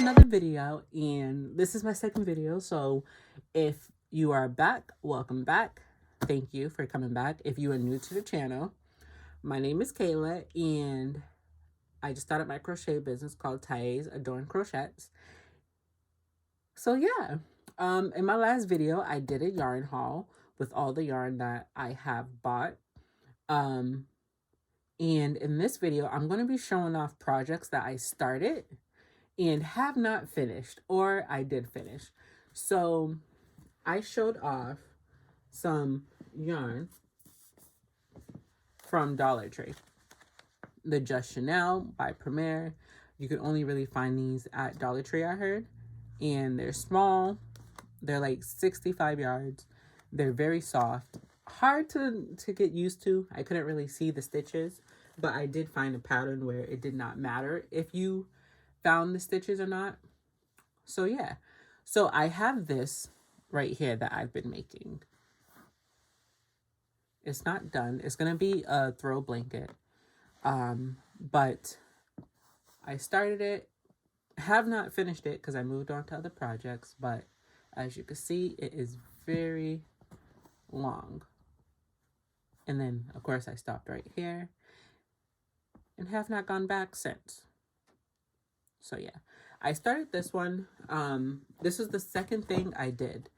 another video, and this is my second video. So if you are back, welcome back. Thank you for coming back. If you are new to the channel, my name is Kayla, and I just started my crochet business called TiyaisAdornedCrochet. So yeah, in my last video, I did a yarn haul with all the yarn that I have bought. And in this video, I'm going to be showing off projects that I started and have not finished, or I did finish. So I showed off some yarn from Dollar Tree. The Just Chanel by Premier. You can only really find these at Dollar Tree, I heard. And they're small. They're like 65 yards. They're very soft. Hard to get used to. I couldn't really see the stitches, but I did find a pattern where it did not matter if you found the stitches or not. So yeah. So I have this right here that I've been making. It's not done. It's going to be a throw blanket. But I started it. Have not finished it because I moved on to other projects, but as you can see, it is very long. And then of course I stopped right here and have not gone back since. So yeah, I started this one. This is the second thing I did.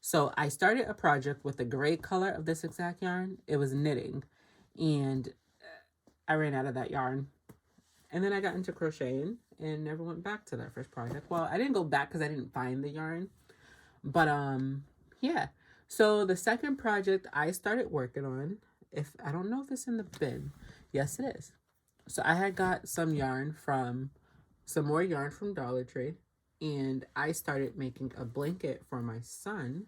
So I started a project with the gray color of this exact yarn. It was knitting, and I ran out of that yarn. And then I got into crocheting and never went back to that first project. Well, I didn't go back because I didn't find the yarn. But yeah. So the second project I started working on, I don't know if it's in the bin. Yes, it is. So I had got some more yarn from Dollar Tree, and I started making a blanket for my son.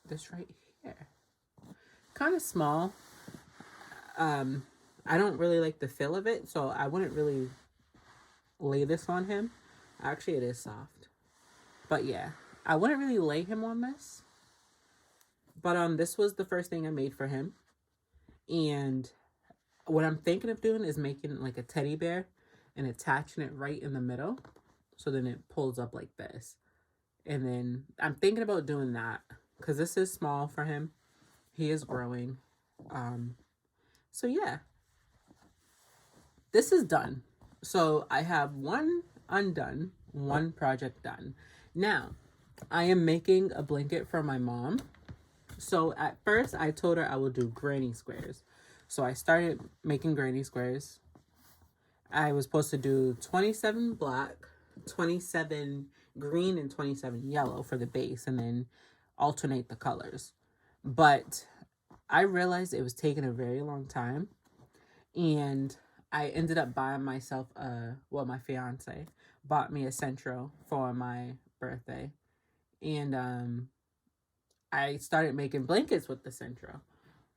This right here. Kind of small. I don't really like the feel of it, so I wouldn't really lay this on him. Actually, it is soft. But yeah, I wouldn't really lay him on this. But this was the first thing I made for him. And what I'm thinking of doing is making like a teddy bear and attaching it right in the middle. So then it pulls up like this. And then I'm thinking about doing that because this is small for him. He is growing. So yeah. This is done. So I have one undone, one project done. Now, I am making a blanket for my mom. So at first, I told her I will do granny squares. So I started making granny squares. I was supposed to do 27 black, 27 green, and 27 yellow for the base, and then alternate the colors. But I realized it was taking a very long time, and I ended up buying myself my fiance bought me a Centro for my birthday. And I started making blankets with the Centro.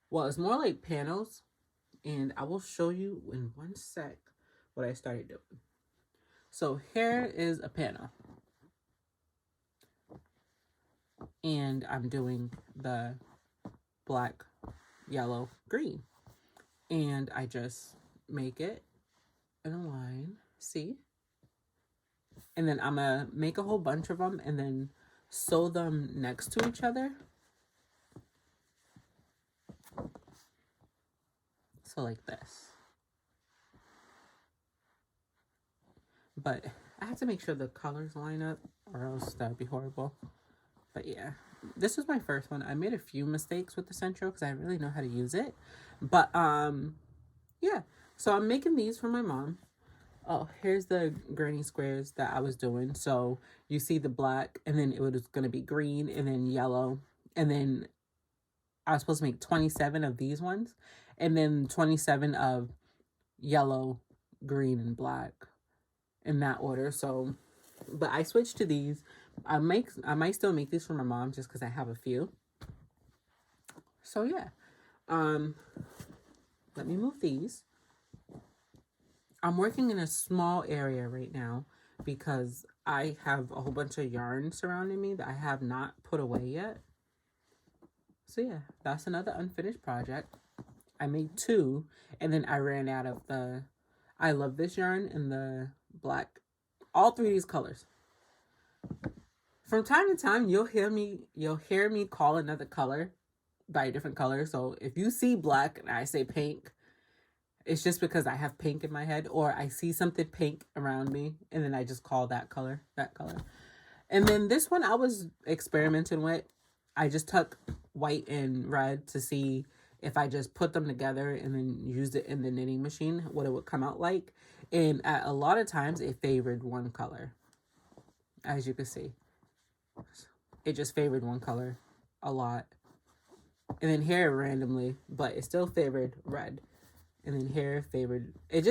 Well, it's more like panels, and I will show you in one sec what I started doing. So here is a panel. And I'm doing the black, yellow, green. And I just make it in a line, see? And then I'm gonna make a whole bunch of them and then sew them next to each other. So like this. But I have to make sure the colors line up or else that would be horrible. But yeah, this was my first one. I made a few mistakes with the Centro because I really know how to use it. But yeah. So I'm making these for my mom. Oh, here's the granny squares that I was doing. So you see the black, and then it was going to be green, and then yellow. And then I was supposed to make 27 of these ones, and then 27 of yellow, green, and black in that order. So, but I switched to these. I might still make these for my mom just because I have a few. So yeah. Let me move these. I'm working in a small area right now because I have a whole bunch of yarn surrounding me that I have not put away yet. So yeah, that's another unfinished project. I made two, and then I ran out of the I Love This yarn in the black, all three of these colors. From time to time, you'll hear me call another color by a different color. So if you see black and I say pink, it's just because I have pink in my head, or I see something pink around me and then I just call that color, that color. And then this one I was experimenting with. I just took white and red to see if I just put them together and then used it in the knitting machine, what it would come out like. And at a lot of times it favored one color, as you can see. It just favored one color a lot. And then here randomly, but it still favored red. And then here favored, it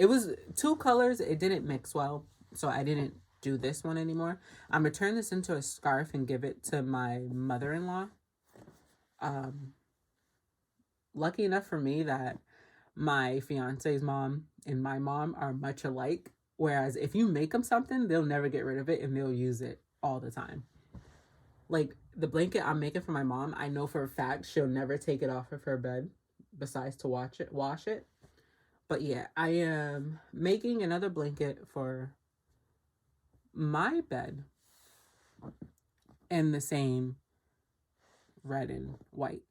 was two colors. It didn't mix well, so I didn't do this one anymore. I'm gonna turn this into a scarf and give it to my mother-in-law. Lucky enough for me that my fiance's mom and my mom are much alike, whereas if you make them something, they'll never get rid of it and they'll use it all the time. Like the blanket I'm making for my mom, I know for a fact she'll never take it off of her bed besides to wash it. But yeah, I am making another blanket for my bed in the same red and white.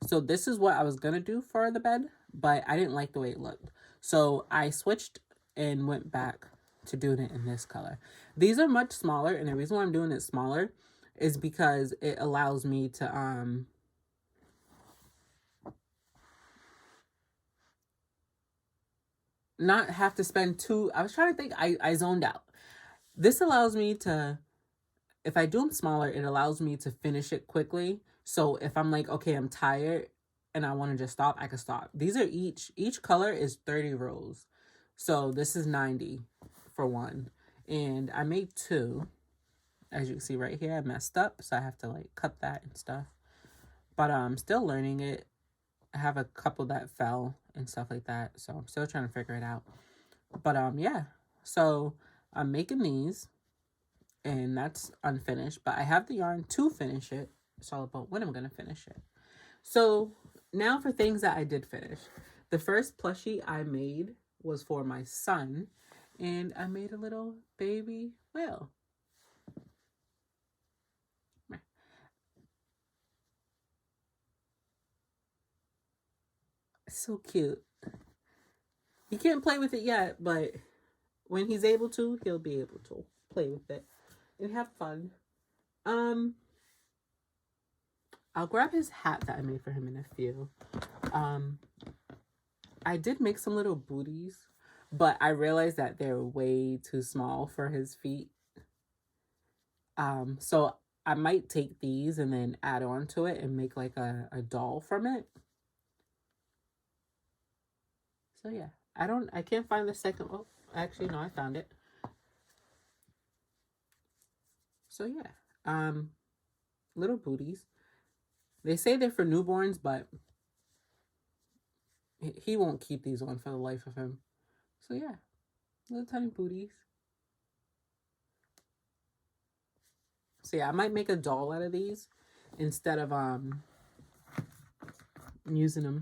So this is what I was gonna do for the bed, but I didn't like the way it looked. So I switched and went back to doing it in this color. These are much smaller, and the reason why I'm doing it smaller is because it allows me to not have to spend I was trying to think, I zoned out. This allows me to, if I do them smaller, it allows me to finish it quickly. So if I'm like, okay, I'm tired and I want to just stop, I can stop. These are each color is 30 rows. So this is 90 for one. And I made two. As you can see right here, I messed up, so I have to like cut that and stuff. But I'm still learning it. I have a couple that fell and stuff like that, so I'm still trying to figure it out. But yeah, so I'm making these, and that's unfinished, but I have the yarn to finish it. It's all about when I'm gonna finish it. So now for things that I did finish. The first plushie I made was for my son, and I made a little baby whale. So cute. He can't play with it yet, but when he's able to, he'll be able to play with it and have fun. I'll grab his hat that I made for him in a few. I did make some little booties, but I realized that they're way too small for his feet. So I might take these and then add on to it and make like a doll from it. So yeah, I can't find the second. Oh, actually, no, I found it. So yeah, little booties. They say they're for newborns, but he won't keep these on for the life of him. So yeah, little tiny booties. So yeah, I might make a doll out of these instead of using them.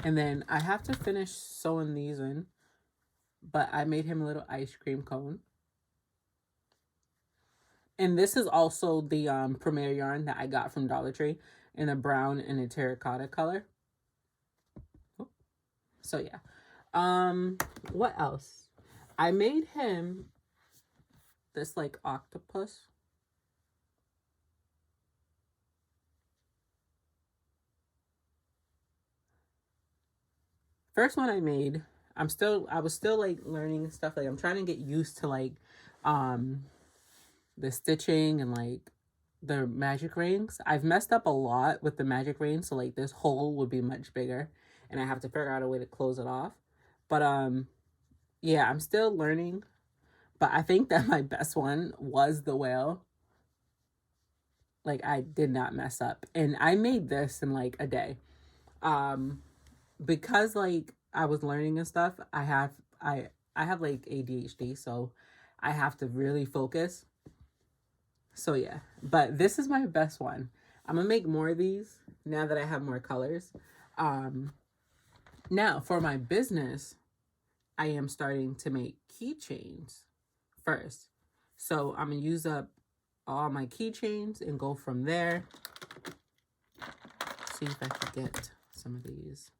And then I have to finish sewing these in, but I made him a little ice cream cone. And this is also the Premier yarn that I got from Dollar Tree in a brown and a terracotta color. So yeah. What else? I made him this like octopus. First one I made, I was still like learning stuff. Like I'm trying to get used to like the stitching and like the magic rings. I've messed up a lot with the magic rings, so like this hole would be much bigger and I have to figure out a way to close it off. But yeah, I'm still learning. But I think that my best one was the whale. Like I did not mess up. And I made this in like a day. Because like I was learning and stuff, I have like ADHD, so I have to really focus. So yeah, but this is my best one. I'm gonna make more of these now that I have more colors. Now for my business, I am starting to make keychains first. So I'm going to use up all my keychains and go from there. See if I can get some of these.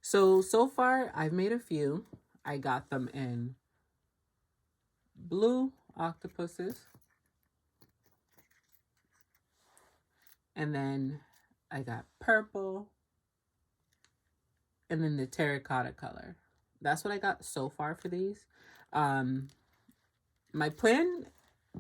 So far I've made a few. I got them in blue octopuses. And then I got purple. And then the terracotta color. That's what I got so far for these. My plan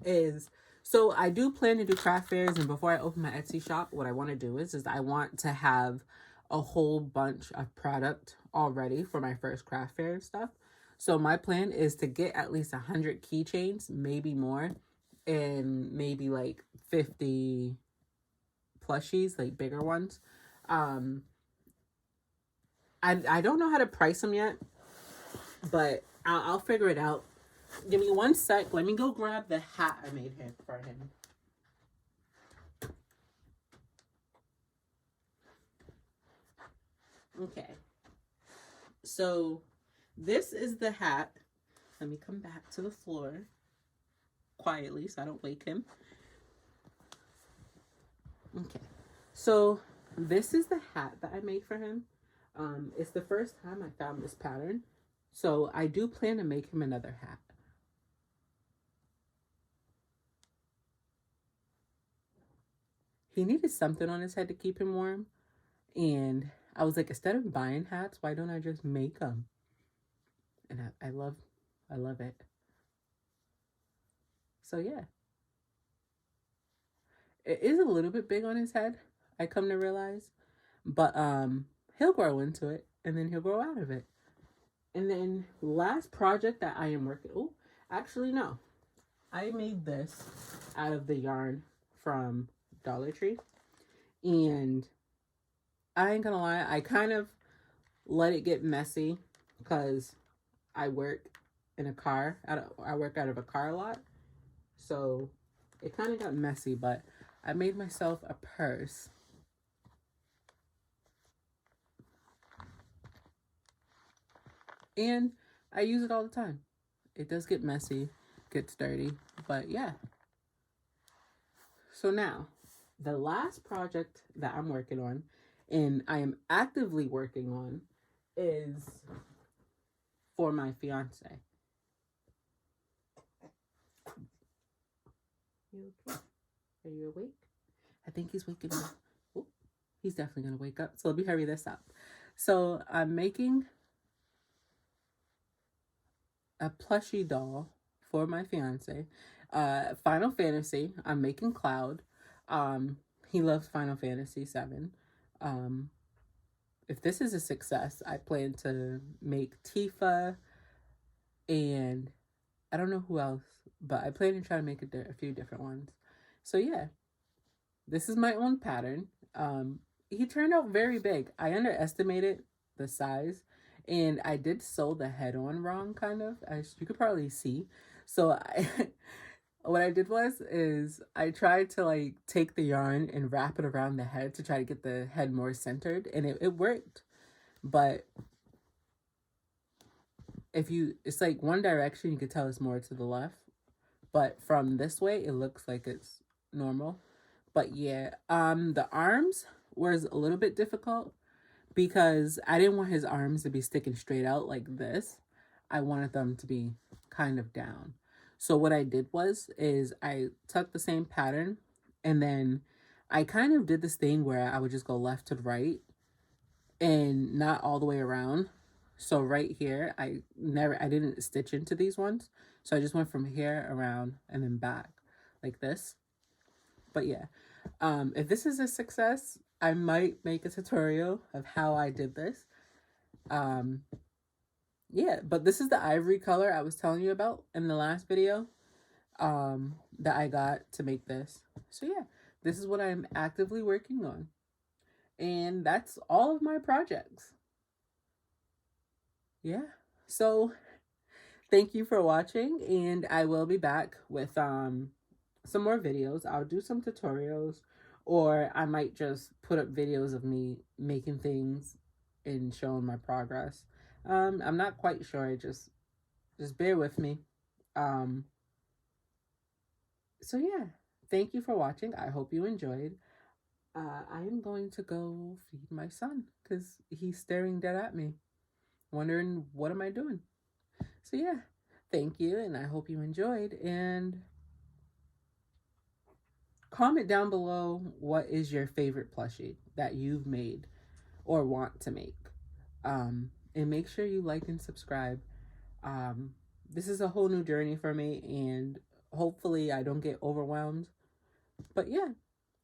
is, so I do plan to do craft fairs, and before I open my Etsy shop, what I want to do is I want to have a whole bunch of product already for my first craft fair and stuff. So my plan is to get at least 100 keychains, maybe more, and maybe like 50 plushies, like bigger ones. I don't know how to price them yet, but I'll figure it out. Give me one sec. Let me go grab the hat I made for him. Okay. So this is the hat. Let me come back to the floor quietly so I don't wake him. Okay. So this is the hat that I made for him. It's the first time I found this pattern. So I do plan to make him another hat. He needed something on his head to keep him warm. And I was like, instead of buying hats, why don't I just make them? And I love it. So yeah. It is a little bit big on his head, I come to realize. But he'll grow into it, and then he'll grow out of it. And then last project that I am working, oh, actually no. I made this out of the yarn from Dollar Tree. And I ain't gonna lie, I kind of let it get messy because I work in a car. I work out of a car lot. So it kind of got messy, but I made myself a purse. And I use it all the time. It does get messy, gets dirty, but yeah. So now, the last project that I'm working on, and I am actively working on, is for my fiance. You okay? Are you awake? I think he's waking up. Oh, he's definitely going to wake up. So let me hurry this up. So I'm making a plushie doll for my fiance. Final Fantasy. I'm making Cloud. He loves Final Fantasy 7. If this is a success, I plan to make Tifa, and I don't know who else, but I plan to try to make a few different ones. So yeah, this is my own pattern. He turned out very big. I underestimated the size, and I did sew the head on wrong, kind of, as you could probably see. So what I did is I tried to like take the yarn and wrap it around the head to try to get the head more centered, and it worked. But it's like one direction, you could tell it's more to the left, but from this way it looks like it's normal. But yeah, the arms was a little bit difficult because I didn't want his arms to be sticking straight out like this. I wanted them to be kind of down. So what I did is I took the same pattern, and then I kind of did this thing where I would just go left to right and not all the way around. So right here, I didn't stitch into these ones. So I just went from here around and then back like this. But yeah, if this is a success, I might make a tutorial of how I did this. Yeah, but this is the ivory color I was telling you about in the last video that I got to make this. So yeah, this is what I'm actively working on. And that's all of my projects. Yeah, so thank you for watching, and I will be back with some more videos. I'll do some tutorials, or I might just put up videos of me making things and showing my progress. I'm not quite sure. Just bear with me. So yeah, thank you for watching. I hope you enjoyed. I am going to go feed my son because he's staring dead at me, wondering what am I doing. So yeah, thank you, and I hope you enjoyed. And comment down below what is your favorite plushie that you've made or want to make. And make sure you like and subscribe. This is a whole new journey for me, and hopefully I don't get overwhelmed. But yeah,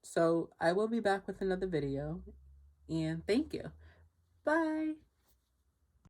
so I will be back with another video, and thank you. Bye.